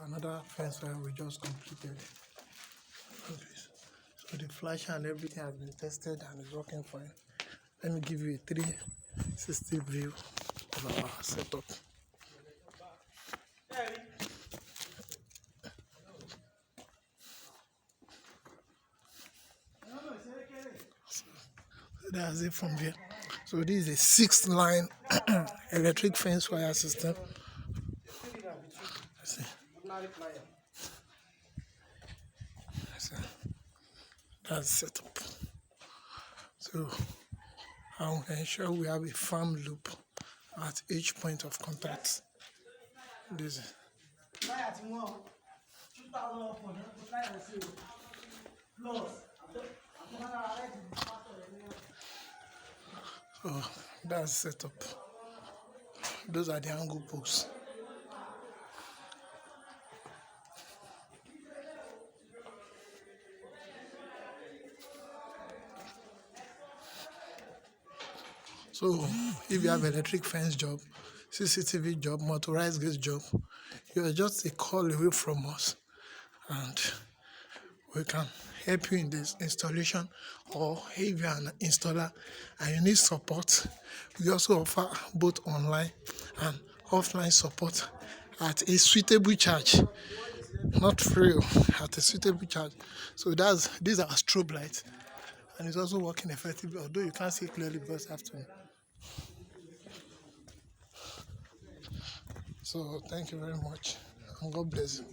another fence wire we just completed. So the flash and everything has been tested and is working fine. Let me give you a 360 view of our setup. So that's it from here. So this is a 6-line electric fence wire system. See. That's set up. So I will ensure we have a firm loop at each point of contact. This is. So that's set up. Those are the angle posts. So if you have electric fence job, CCTV job, motorized gate job, you are just a call away from us and we can help you in this installation. Or if you are an installer and you need support, we also offer both online and offline support at a suitable charge. Not free, at a suitable charge. So these are strobe lights and it's also working effectively, although you can't see clearly because afternoon. So thank you very much and God bless you.